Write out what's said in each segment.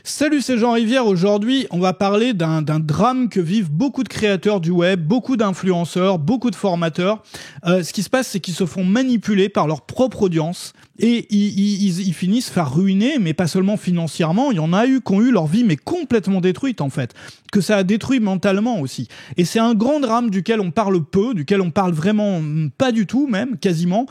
Salut, c'est Jean Rivière. Aujourd'hui, on va parler d'un drame que vivent beaucoup de créateurs du web, beaucoup d'influenceurs, beaucoup de formateurs. Ce qui se passe, c'est qu'ils se font manipuler par leur propre audience et ils finissent par ruiner, mais pas seulement financièrement. Il y en a eu qui ont eu leur vie mais complètement détruite en fait, que ça a détruit mentalement aussi. Et c'est un grand drame duquel on parle peu, duquel on parle vraiment pas du tout même, quasiment.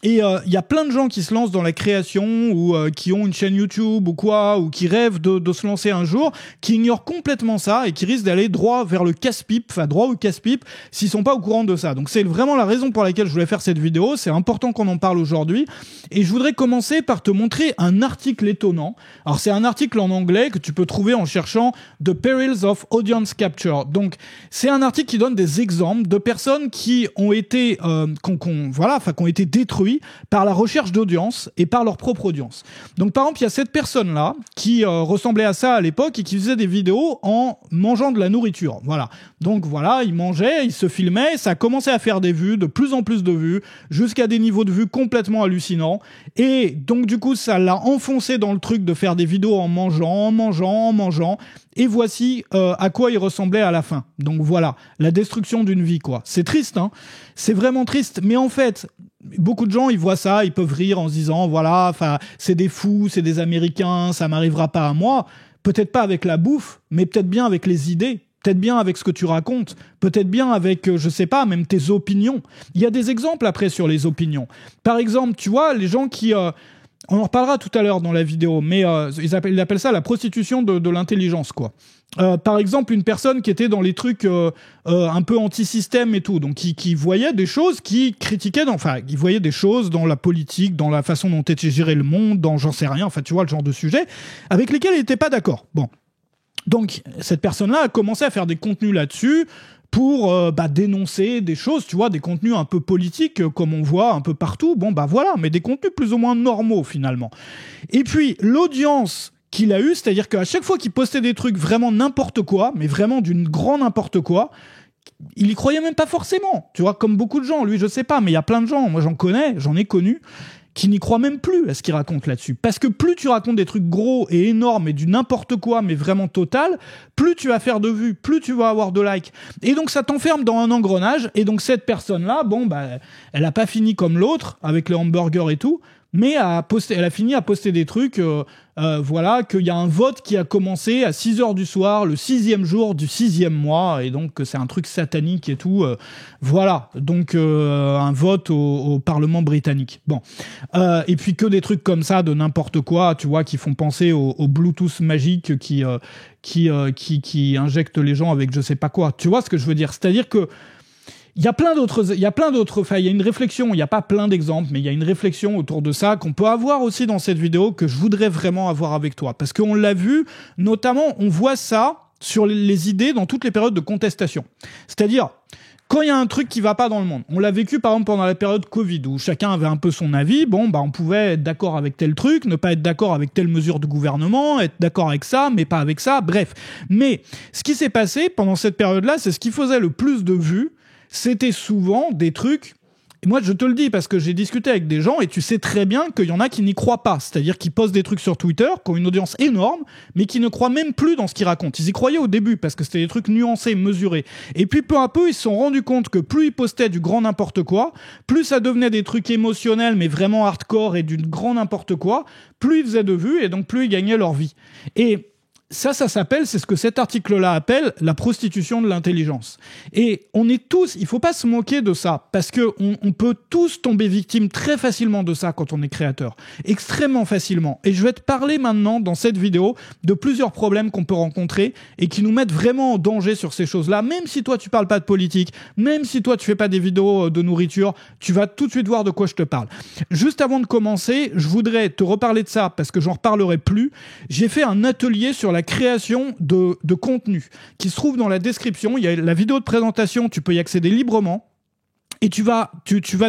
Et il y a plein de gens qui se lancent dans la création ou qui ont une chaîne YouTube ou quoi, ou qui rêvent de se lancer un jour, qui ignorent complètement ça et qui risquent d'aller droit vers le casse-pipe, enfin droit au casse-pipe, s'ils sont pas au courant de ça. Donc c'est vraiment la raison pour laquelle je voulais faire cette vidéo. C'est important qu'on en parle aujourd'hui. Et je voudrais commencer par te montrer un article étonnant. Alors c'est un article en anglais que tu peux trouver en cherchant The Perils of Audience Capture. Donc c'est un article qui donne des exemples de personnes qui ont été, qui ont été détruites par la recherche d'audience et par leur propre audience. Donc par exemple, il y a cette personne-là qui ressemblait à ça à l'époque et qui faisait des vidéos en mangeant de la nourriture. Voilà. Donc voilà, il mangeait, il se filmait, ça a commencé à faire des vues, de plus en plus de vues, jusqu'à des niveaux de vues complètement hallucinants. Et donc du coup, ça l'a enfoncé dans le truc de faire des vidéos en mangeant. Et voici à quoi il ressemblait à la fin. Donc voilà, la destruction d'une vie, quoi. C'est triste, hein. C'est vraiment triste. Mais en fait, beaucoup de gens, ils voient ça, ils peuvent rire en se disant, voilà, enfin, c'est des fous, c'est des Américains, ça m'arrivera pas à moi. Peut-être pas avec la bouffe, mais peut-être bien avec les idées. Peut-être bien avec ce que tu racontes, peut-être bien avec, je sais pas, même tes opinions. Il y a des exemples après sur les opinions. Par exemple, tu vois, les gens qui... on en reparlera tout à l'heure dans la vidéo, mais ils appellent ça la prostitution de l'intelligence, quoi. Par exemple, une personne qui était dans les trucs un peu anti-système et tout, donc qui voyait des choses, qui critiquait, qui voyait des choses dans la politique, dans la façon dont était géré le monde, dans j'en sais rien, enfin tu vois le genre de sujet, avec lesquels il n'était pas d'accord. Bon. Donc, cette personne-là a commencé à faire des contenus là-dessus pour dénoncer des choses, tu vois, des contenus un peu politiques, comme on voit un peu partout. Bon, voilà, mais des contenus plus ou moins normaux, finalement. Et puis, l'audience qu'il a eue, c'est-à-dire qu'à chaque fois qu'il postait des trucs vraiment n'importe quoi, mais vraiment d'une grande n'importe quoi, il y croyait même pas forcément. Tu vois, comme beaucoup de gens. Lui, je sais pas, mais il y a plein de gens, moi j'en ai connu, qui n'y croient même plus à ce qu'il raconte là-dessus. Parce que plus tu racontes des trucs gros et énormes et du n'importe quoi, mais vraiment total, plus tu vas faire de vues, plus tu vas avoir de likes. Et donc ça t'enferme dans un engrenage, et donc cette personne-là, elle a pas fini comme l'autre, avec les hamburgers et tout, mais elle a fini à poster des trucs, voilà, qu'il y a un vote qui a commencé à 6h du soir, le 6e jour du 6e mois, et donc c'est un truc satanique et tout, voilà, donc un vote au Parlement britannique. Bon, et puis que des trucs comme ça, de n'importe quoi, tu vois, qui font penser au Bluetooth magique qui injecte les gens avec je sais pas quoi. Tu vois ce que je veux dire? C'est-à-dire que il y a plein d'autres, enfin, il y a une réflexion, il n'y a pas plein d'exemples, mais il y a une réflexion autour de ça qu'on peut avoir aussi dans cette vidéo que je voudrais vraiment avoir avec toi. Parce qu'on l'a vu, notamment, on voit ça sur les idées dans toutes les périodes de contestation. C'est-à-dire, quand il y a un truc qui va pas dans le monde, on l'a vécu par exemple pendant la période Covid où chacun avait un peu son avis, on pouvait être d'accord avec tel truc, ne pas être d'accord avec telle mesure de gouvernement, être d'accord avec ça, mais pas avec ça, bref. Mais ce qui s'est passé pendant cette période-là, c'est ce qui faisait le plus de vues, c'était souvent des trucs, et moi je te le dis parce que j'ai discuté avec des gens et tu sais très bien qu'il y en a qui n'y croient pas, c'est-à-dire qu'ils postent des trucs sur Twitter, qui ont une audience énorme, mais qui ne croient même plus dans ce qu'ils racontent. Ils y croyaient au début parce que c'était des trucs nuancés, mesurés. Et puis peu à peu, ils se sont rendus compte que plus ils postaient du grand n'importe quoi, plus ça devenait des trucs émotionnels, mais vraiment hardcore et du grand n'importe quoi, plus ils faisaient de vues et donc plus ils gagnaient leur vie. Et ça s'appelle, c'est ce que cet article-là appelle la prostitution de l'intelligence. Et on est tous, il faut pas se moquer de ça, parce que on peut tous tomber victime très facilement de ça quand on est créateur. Extrêmement facilement. Et je vais te parler maintenant, dans cette vidéo, de plusieurs problèmes qu'on peut rencontrer et qui nous mettent vraiment en danger sur ces choses-là. Même si toi tu parles pas de politique, même si toi tu fais pas des vidéos de nourriture, tu vas tout de suite voir de quoi je te parle. Juste avant de commencer, je voudrais te reparler de ça, parce que j'en reparlerai plus. J'ai fait un atelier sur la création de contenu qui se trouve dans la description. Il y a la vidéo de présentation, tu peux y accéder librement. Et tu vas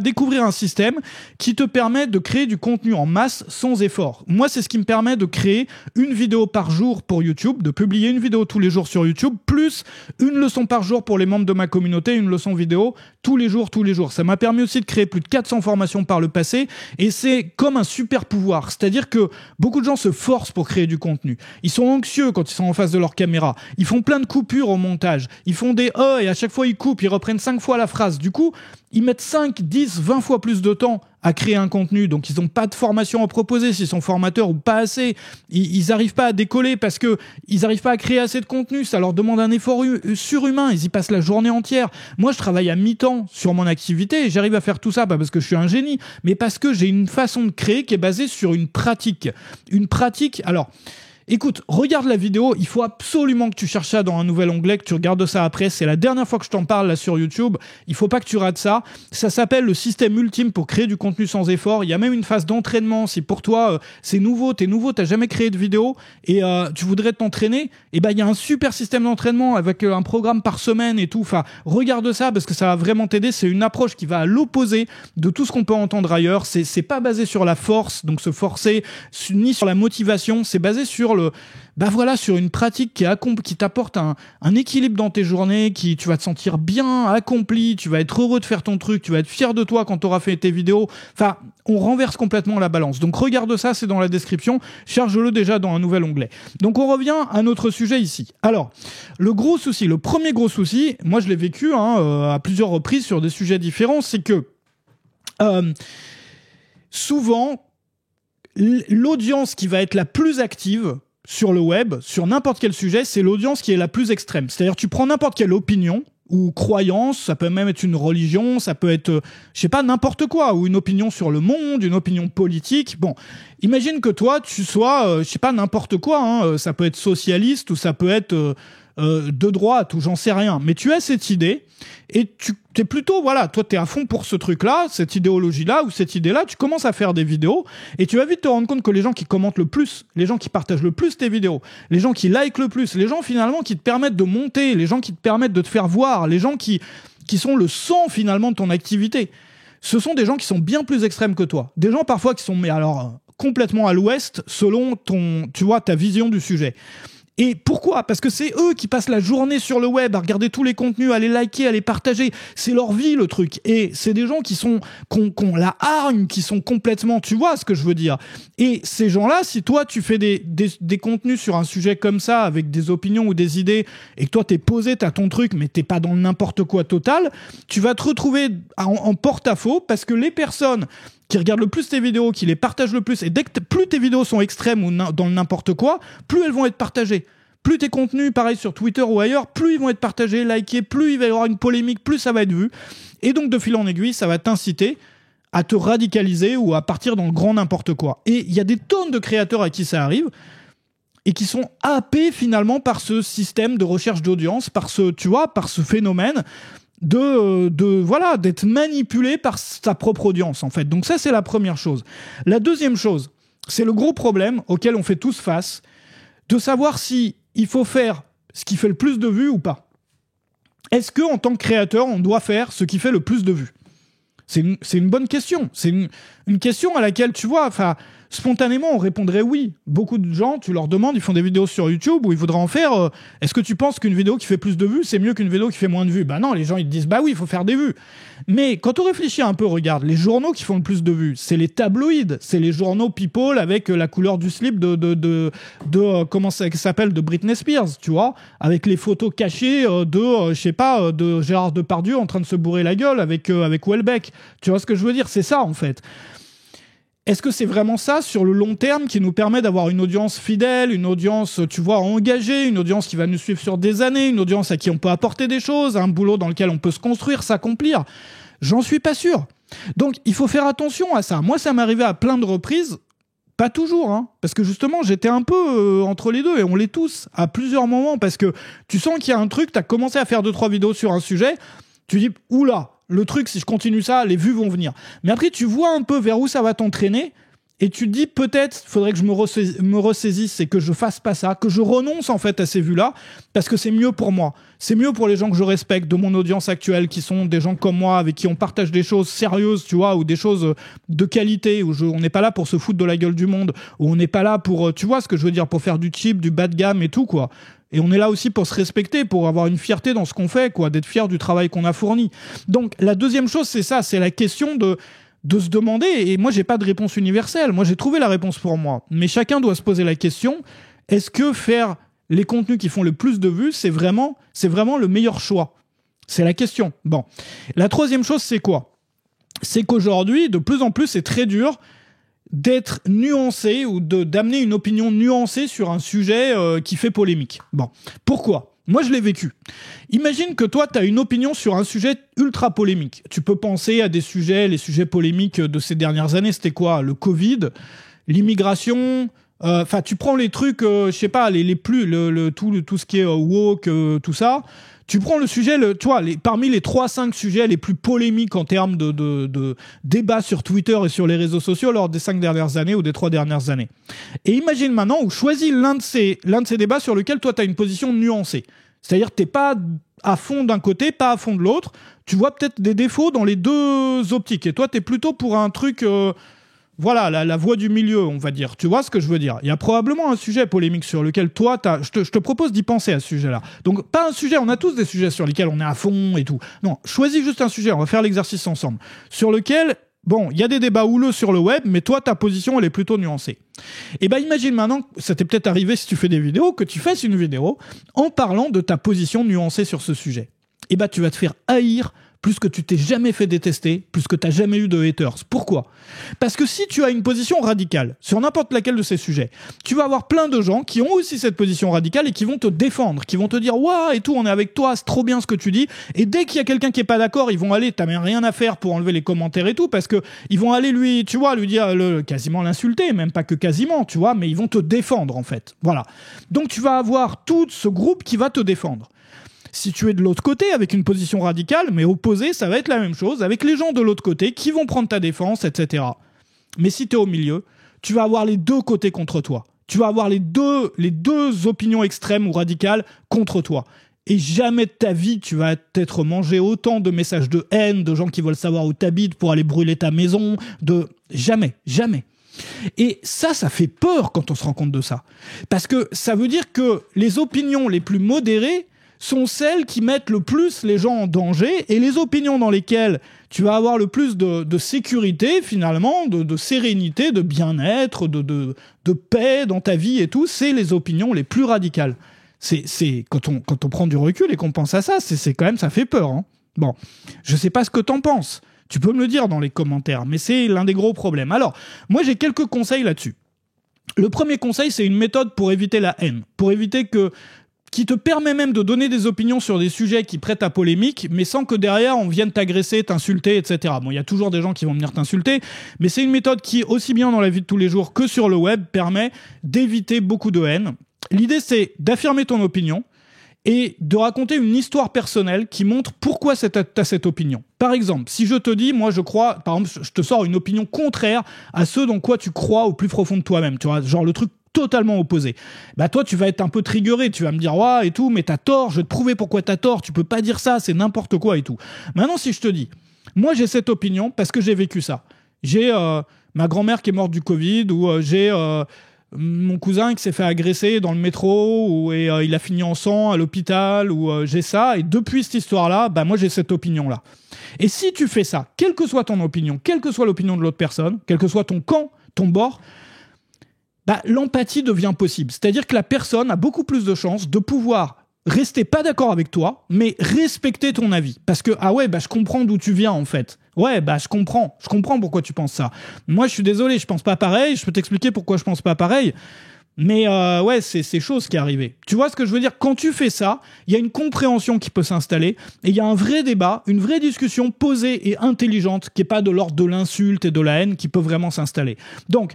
découvrir un système qui te permet de créer du contenu en masse sans effort. Moi, c'est ce qui me permet de créer une vidéo par jour pour YouTube, de publier une vidéo tous les jours sur YouTube, plus une leçon par jour pour les membres de ma communauté, une leçon vidéo tous les jours. Ça m'a permis aussi de créer plus de 400 formations par le passé, et c'est comme un super pouvoir. C'est-à-dire que beaucoup de gens se forcent pour créer du contenu. Ils sont anxieux quand ils sont en face de leur caméra. Ils font plein de coupures au montage. Ils font des « et à chaque fois ils coupent, ils reprennent 5 fois la phrase. Du coup, ils mettent 5, 10, 20 fois plus de temps à créer un contenu. Donc, ils n'ont pas de formation à proposer s'ils sont formateurs ou pas assez. Ils n'arrivent pas à décoller parce que ils n'arrivent pas à créer assez de contenu. Ça leur demande un effort surhumain. Ils y passent la journée entière. Moi, je travaille à mi-temps sur mon activité et j'arrive à faire tout ça, pas parce que je suis un génie, mais parce que j'ai une façon de créer qui est basée sur une pratique. Alors... Écoute, regarde la vidéo, il faut absolument que tu cherches ça dans un nouvel onglet, que tu regardes ça après. C'est la dernière fois que je t'en parle là sur YouTube. Il faut pas que tu rates ça. Ça s'appelle le système ultime pour créer du contenu sans effort. Il y a même une phase d'entraînement. Si pour toi c'est nouveau, t'as jamais créé de vidéo et tu voudrais t'entraîner, et ben il y a un super système d'entraînement avec un programme par semaine et tout. Enfin, regarde ça parce que ça va vraiment t'aider. C'est une approche qui va à l'opposé de tout ce qu'on peut entendre ailleurs. C'est pas basé sur la force, donc se forcer, ni sur la motivation. C'est basé sur sur une pratique qui t'apporte un équilibre dans tes journées, tu vas te sentir bien accompli, tu vas être heureux de faire ton truc, tu vas être fier de toi quand tu auras fait tes vidéos. Enfin, on renverse complètement la balance. Donc regarde ça, c'est dans la description, charge-le déjà dans un nouvel onglet. Donc on revient à notre sujet ici. Alors, le premier gros souci, moi je l'ai vécu à plusieurs reprises sur des sujets différents, c'est que souvent, l'audience qui va être la plus active sur le web, sur n'importe quel sujet, c'est l'audience qui est la plus extrême. C'est-à-dire, tu prends n'importe quelle opinion ou croyance, ça peut même être une religion, ça peut être, n'importe quoi, ou une opinion sur le monde, une opinion politique. Bon, imagine que toi, tu sois, n'importe quoi, ça peut être socialiste ou ça peut être de droite ou j'en sais rien. Mais tu as cette idée et t'es plutôt, toi t'es à fond pour ce truc-là, cette idéologie-là ou cette idée-là, tu commences à faire des vidéos et tu vas vite te rendre compte que les gens qui commentent le plus, les gens qui partagent le plus tes vidéos, les gens qui likent le plus, les gens finalement qui te permettent de monter, les gens qui te permettent de te faire voir, les gens qui sont le sang finalement de ton activité, ce sont des gens qui sont bien plus extrêmes que toi. Des gens parfois qui sont, complètement à l'ouest selon ta vision du sujet. Et pourquoi ? Parce que c'est eux qui passent la journée sur le web à regarder tous les contenus, à les liker, à les partager. C'est leur vie, le truc. Et c'est des gens qui ont la hargne, qui sont complètement, tu vois ce que je veux dire. Et ces gens-là, si toi, tu fais des contenus sur un sujet comme ça, avec des opinions ou des idées, et que toi, t'es posé, t'as ton truc, mais t'es pas dans le n'importe quoi total, tu vas te retrouver en porte-à-faux parce que les personnes qui regardent le plus tes vidéos, qui les partagent le plus, et plus tes vidéos sont extrêmes ou dans le n'importe quoi, plus elles vont être partagées. Plus tes contenus, pareil sur Twitter ou ailleurs, plus ils vont être partagés, likés, plus il va y avoir une polémique, plus ça va être vu. Et donc, de fil en aiguille, ça va t'inciter à te radicaliser ou à partir dans le grand n'importe quoi. Et il y a des tonnes de créateurs à qui ça arrive et qui sont happés finalement par ce système de recherche d'audience, par ce phénomène d'être manipulé par sa propre audience, en fait. Donc ça, c'est la première chose. La deuxième chose, c'est le gros problème auquel on fait tous face, de savoir si il faut faire ce qui fait le plus de vues ou pas. Est-ce que, en tant que créateur, on doit faire ce qui fait le plus de vues ? C'est une bonne question. C'est une question à laquelle, spontanément, on répondrait oui. Beaucoup de gens, tu leur demandes, ils font des vidéos sur YouTube où ils voudraient en faire. Est-ce que tu penses qu'une vidéo qui fait plus de vues, c'est mieux qu'une vidéo qui fait moins de vues ? Bah non, les gens ils te disent bah oui, il faut faire des vues. Mais quand on réfléchit un peu, regarde, les journaux qui font le plus de vues, c'est les tabloïds, c'est les journaux People avec la couleur du slip de comment ça s'appelle, de Britney Spears, tu vois, avec les photos cachées de Gérard Depardieu en train de se bourrer la gueule avec Houellebecq. Tu vois ce que je veux dire ? C'est ça en fait. Est-ce que c'est vraiment ça, sur le long terme, qui nous permet d'avoir une audience fidèle, une audience, engagée, une audience qui va nous suivre sur des années, une audience à qui on peut apporter des choses, un boulot dans lequel on peut se construire, s'accomplir ? J'en suis pas sûr. Donc, il faut faire attention à ça. Moi, ça m'est arrivé à plein de reprises, pas toujours, parce que justement, j'étais un peu entre les deux, et on l'est tous, à plusieurs moments, parce que tu sens qu'il y a un truc, t'as commencé à faire 2-3 vidéos sur un sujet, tu dis, oula, le truc, si je continue ça, les vues vont venir. Mais après, tu vois un peu vers où ça va t'entraîner et tu te dis peut-être faudrait que je me ressaisisse et que je fasse pas ça, que je renonce en fait à ces vues-là, parce que c'est mieux pour moi. C'est mieux pour les gens que je respecte de mon audience actuelle, qui sont des gens comme moi, avec qui on partage des choses sérieuses, tu vois, ou des choses de qualité, où on n'est pas là pour se foutre de la gueule du monde, où on n'est pas là pour, tu vois ce que je veux dire, pour faire du cheap, du bas de gamme et tout, quoi. Et on est là aussi pour se respecter, pour avoir une fierté dans ce qu'on fait, quoi, d'être fier du travail qu'on a fourni. Donc la deuxième chose, c'est ça, c'est la question de se demander, et moi j'ai pas de réponse universelle, moi j'ai trouvé la réponse pour moi, mais chacun doit se poser la question, est-ce que faire les contenus qui font le plus de vues, c'est vraiment le meilleur choix? C'est la question. Bon. La troisième chose, c'est quoi? C'est qu'aujourd'hui, de plus en plus, c'est très dur d'être nuancé ou d'amener une opinion nuancée sur un sujet qui fait polémique. Bon. Pourquoi? Moi, je l'ai vécu. Imagine que toi, tu as une opinion sur un sujet ultra polémique. Tu peux penser à des sujets, les sujets polémiques de ces dernières années, c'était quoi? Le Covid, l'immigration, enfin, tu prends les trucs, je sais pas, les plus, tout ce qui est woke, tout ça. Tu prends le sujet, tu vois, parmi les 3-5 sujets les plus polémiques en termes de débats sur Twitter et sur les réseaux sociaux lors des 5 dernières années ou des 3 dernières années. Et imagine maintenant, ou choisis l'un de ces débats sur lequel toi, tu as une position nuancée. C'est-à-dire que t'es pas à fond d'un côté, pas à fond de l'autre. Tu vois peut-être des défauts dans les deux optiques. Et toi, t'es plutôt pour un truc... voilà, la voie du milieu, on va dire. Tu vois ce que je veux dire? Il y a probablement un sujet polémique sur lequel toi, je te propose d'y penser à ce sujet-là. Donc, pas un sujet, on a tous des sujets sur lesquels on est à fond et tout. Non, choisis juste un sujet, on va faire l'exercice ensemble. Sur lequel, bon, il y a des débats houleux sur le web, mais toi, ta position, elle est plutôt nuancée. Et ben, imagine maintenant, ça t'est peut-être arrivé si tu fais des vidéos, que tu fasses une vidéo en parlant de ta position nuancée sur ce sujet. Et ben, tu vas te faire haïr plus que tu t'es jamais fait détester, plus que tu n'as jamais eu de haters. Pourquoi? Parce que si tu as une position radicale sur n'importe laquelle de ces sujets, tu vas avoir plein de gens qui ont aussi cette position radicale et qui vont te défendre, qui vont te dire « Waouh, et tout, on est avec toi, c'est trop bien ce que tu dis ». Et dès qu'il y a quelqu'un qui est pas d'accord, ils vont aller, t'as même rien à faire pour enlever les commentaires et tout, parce que ils vont aller lui dire, quasiment l'insulter, même pas que quasiment, tu vois, mais ils vont te défendre en fait. Voilà. Donc tu vas avoir tout ce groupe qui va te défendre. Si tu es de l'autre côté, avec une position radicale, mais opposée, ça va être la même chose, avec les gens de l'autre côté qui vont prendre ta défense, etc. Mais si tu es au milieu, tu vas avoir les deux côtés contre toi. Tu vas avoir les deux opinions extrêmes ou radicales contre toi. Et jamais de ta vie, tu vas t'être mangé autant de messages de haine, de gens qui veulent savoir où t'habites pour aller brûler ta maison, Jamais. Et ça fait peur quand on se rend compte de ça. Parce que ça veut dire que les opinions les plus modérées sont celles qui mettent le plus les gens en danger, et les opinions dans lesquelles tu vas avoir le plus de sécurité, finalement, de sérénité, de bien-être, de paix dans ta vie et tout, c'est les opinions les plus radicales. C'est quand on prend du recul et qu'on pense à ça, c'est quand même, ça fait peur, hein. Bon, je sais pas ce que t'en penses. Tu peux me le dire dans les commentaires, mais c'est l'un des gros problèmes. Alors, moi j'ai quelques conseils là-dessus. Le premier conseil, c'est une méthode pour éviter la haine, pour éviter qui te permet même de donner des opinions sur des sujets qui prêtent à polémique, mais sans que derrière on vienne t'agresser, t'insulter, etc. Bon, il y a toujours des gens qui vont venir t'insulter, mais c'est une méthode qui, aussi bien dans la vie de tous les jours que sur le web, permet d'éviter beaucoup de haine. L'idée, c'est d'affirmer ton opinion et de raconter une histoire personnelle qui montre pourquoi t'as cette opinion. Par exemple, si je te dis, moi je crois, par exemple, je te sors une opinion contraire à ce dans quoi tu crois au plus profond de toi-même, tu vois, genre le truc totalement opposé. Bah toi, tu vas être un peu triggeré, tu vas me dire ouais et tout, mais t'as tort, je vais te prouver pourquoi t'as tort, tu peux pas dire ça, c'est n'importe quoi et tout. Maintenant, si je te dis, moi j'ai cette opinion parce que j'ai vécu ça. J'ai ma grand-mère qui est morte du Covid, ou j'ai mon cousin qui s'est fait agresser dans le métro, et il a fini en sang à l'hôpital, ou j'ai ça, et depuis cette histoire-là, bah moi j'ai cette opinion-là. Et si tu fais ça, quelle que soit ton opinion, quelle que soit l'opinion de l'autre personne, quel que soit ton camp, ton bord, bah, l'empathie devient possible. C'est-à-dire que la personne a beaucoup plus de chances de pouvoir rester pas d'accord avec toi, mais respecter ton avis. Parce que, ah ouais, bah, je comprends d'où tu viens, en fait. Ouais, bah, je comprends pourquoi tu penses ça. Moi, je suis désolé, je pense pas pareil, je peux t'expliquer pourquoi je pense pas pareil. Mais, ouais, c'est chose qui est arrivée. Tu vois ce que je veux dire? Quand tu fais ça, il y a une compréhension qui peut s'installer, et il y a un vrai débat, une vraie discussion posée et intelligente, qui est pas de l'ordre de l'insulte et de la haine, qui peut vraiment s'installer. Donc,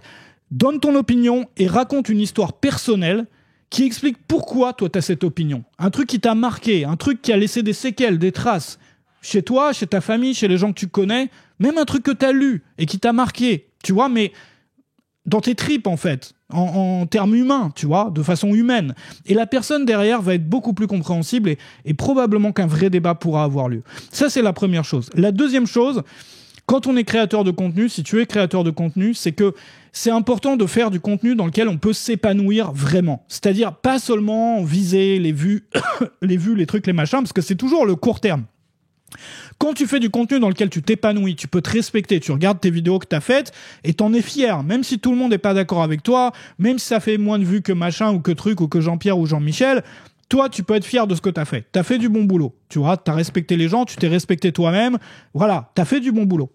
donne ton opinion et raconte une histoire personnelle qui explique pourquoi toi t'as cette opinion. Un truc qui t'a marqué, un truc qui a laissé des séquelles, des traces. Chez toi, chez ta famille, chez les gens que tu connais, même un truc que t'as lu et qui t'a marqué. Tu vois, mais dans tes tripes en fait, en termes humains, tu vois, de façon humaine. Et la personne derrière va être beaucoup plus compréhensible et probablement qu'un vrai débat pourra avoir lieu. Ça, c'est la première chose. La deuxième chose, quand on est créateur de contenu, si tu es créateur de contenu, c'est que c'est important de faire du contenu dans lequel on peut s'épanouir vraiment. C'est-à-dire pas seulement viser les vues, les trucs, les machins, parce que c'est toujours le court terme. Quand tu fais du contenu dans lequel tu t'épanouis, tu peux te respecter, tu regardes tes vidéos que tu as faites et t'en es fier, même si tout le monde n'est pas d'accord avec toi, même si ça fait moins de vues que machin ou que truc ou que Jean-Pierre ou Jean-Michel, toi, tu peux être fier de ce que tu as fait. Tu as fait du bon boulot, tu vois, tu as respecté les gens, tu t'es respecté toi-même, voilà, tu as fait du bon boulot.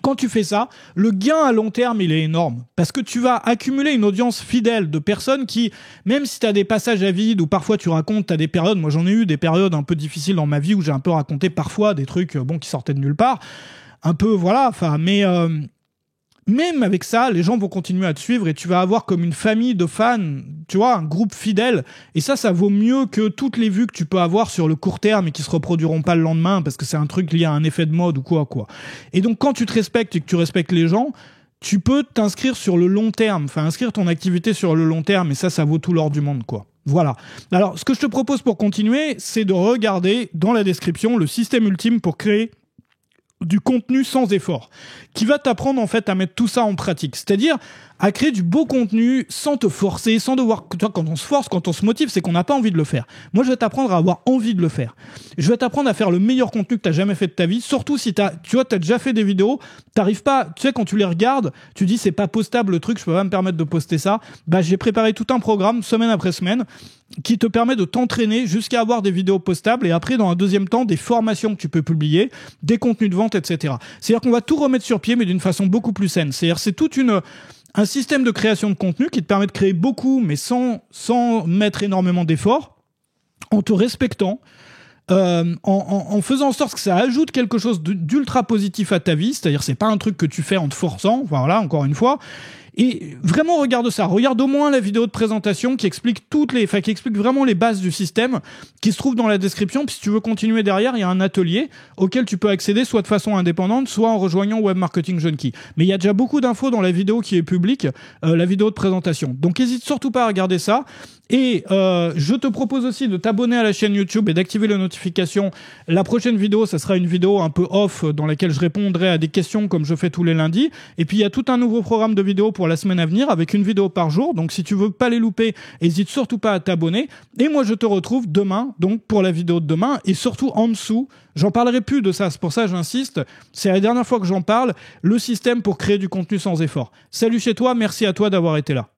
Quand tu fais ça, le gain à long terme, il est énorme. Parce que tu vas accumuler une audience fidèle de personnes qui, même si tu as des passages à vide ou parfois tu racontes, tu as des périodes, moi j'en ai eu des périodes un peu difficiles dans ma vie où j'ai un peu raconté parfois des trucs qui sortaient de nulle part. Un peu, voilà, enfin, mais même avec ça, les gens vont continuer à te suivre et tu vas avoir comme une famille de fans, tu vois, un groupe fidèle. Et ça vaut mieux que toutes les vues que tu peux avoir sur le court terme et qui se reproduiront pas le lendemain parce que c'est un truc lié à un effet de mode ou quoi. Et donc, quand tu te respectes et que tu respectes les gens, tu peux t'inscrire sur le long terme, enfin, inscrire ton activité sur le long terme et ça vaut tout l'or du monde, quoi. Voilà. Alors, ce que je te propose pour continuer, c'est de regarder dans la description le système ultime pour créer du contenu sans effort, qui va t'apprendre en fait à mettre tout ça en pratique, c'est-à-dire à créer du beau contenu sans te forcer, sans devoir... Toi, quand on se force, quand on se motive, c'est qu'on n'a pas envie de le faire. Moi, je vais t'apprendre à avoir envie de le faire. Je vais t'apprendre à faire le meilleur contenu que tu as jamais fait de ta vie, surtout si tu as déjà fait des vidéos, t'arrives pas, tu sais, quand tu les regardes, tu dis c'est pas postable le truc, je peux pas me permettre de poster ça. Bah, j'ai préparé tout un programme, semaine après semaine, qui te permet de t'entraîner jusqu'à avoir des vidéos postables et après, dans un deuxième temps, des formations que tu peux publier, des contenus de vente, etc. C'est-à-dire qu'on va tout remettre sur pied, mais d'une façon beaucoup plus saine. C'est-à-dire c'est un système de création de contenu qui te permet de créer beaucoup, mais sans mettre énormément d'efforts, en te respectant, en faisant en sorte que ça ajoute quelque chose d'ultra positif à ta vie, c'est-à-dire c'est pas un truc que tu fais en te forçant, voilà, encore une fois. Et vraiment, regarde ça. Regarde au moins la vidéo de présentation qui explique qui explique vraiment les bases du système, qui se trouve dans la description. Puis si tu veux continuer derrière, il y a un atelier auquel tu peux accéder soit de façon indépendante, soit en rejoignant Web Marketing Junkie. Mais il y a déjà beaucoup d'infos dans la vidéo qui est publique, la vidéo de présentation. Donc n'hésite surtout pas à regarder ça. Et je te propose aussi de t'abonner à la chaîne YouTube et d'activer les notifications. La prochaine vidéo, ça sera une vidéo un peu off dans laquelle je répondrai à des questions comme je fais tous les lundis. Et puis il y a tout un nouveau programme de vidéos pour la semaine à venir avec une vidéo par jour. Donc si tu veux pas les louper, n'hésite surtout pas à t'abonner. Et moi je te retrouve demain donc pour la vidéo de demain. Et surtout en dessous, j'en parlerai plus de ça, c'est pour ça que j'insiste. C'est la dernière fois que j'en parle, le système pour créer du contenu sans effort. Salut chez toi, merci à toi d'avoir été là.